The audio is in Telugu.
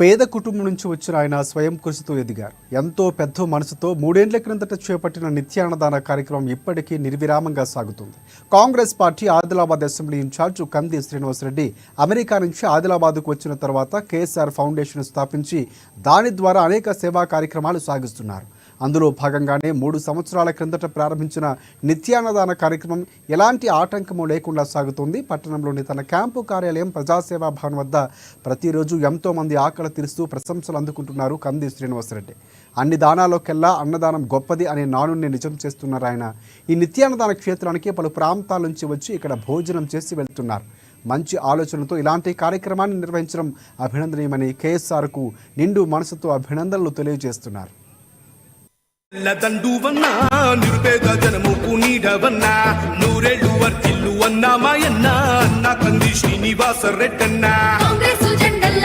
పేద కుటుంబం నుంచి వచ్చిన ఆయన స్వయం కృషితో ఎదిగారు. ఎంతో పెద్ద మనసుతో 3 ఏళ్ల క్రిందట చేపట్టిన నిత్యాన్నదాన కార్యక్రమం ఇప్పటికీ నిర్విరామంగా సాగుతుంది. Congress party Adilabad assembly in-charge Kandi Srinivasa Reddy America నుంచి ఆదిలాబాద్కు వచ్చిన తర్వాత కేఎస్ఆర్ ఫౌండేషన్ స్థాపించి దాని ద్వారా అనేక సేవా కార్యక్రమాలు సాగిస్తున్నారు. అందులో భాగంగానే 3 సంవత్సరాల క్రిందట ప్రారంభించిన నిత్యాన్నదాన కార్యక్రమం ఎలాంటి ఆటంకము లేకుండా సాగుతుంది. పట్టణంలోని తన క్యాంపు కార్యాలయం ప్రజాసేవా భవన్ వద్ద ప్రతిరోజు ఎంతో మంది ఆకలి తీరుస్తూ ప్రశంసలు అందుకుంటున్నారు కంది శ్రీనివాసరెడ్డి. అన్ని దానాల్లోకెల్లా అన్నదానం గొప్పది అనే నానుని నిజం చేస్తున్నారు ఆయన. ఈ నిత్యాన్నదాన క్షేత్రానికి పలు ప్రాంతాల నుంచి వచ్చి ఇక్కడ భోజనం చేసి వెళ్తున్నారు. మంచి ఆలోచనతో ఇలాంటి కార్యక్రమాన్ని నిర్వహించడం అభినందనీయమని కేఎస్ఆర్కు నిండు మనసుతో అభినందనలు తెలియజేస్తున్నారు. దండువన్నా నిరుపేద జనముకు నీడవన్నా నూరేళ్లు వర్తిల్లు అన్నా మాయన్న అన్న కంది శ్రీనివాస రెడ్డన్నా కాంగ్రెస్ జెండల్ల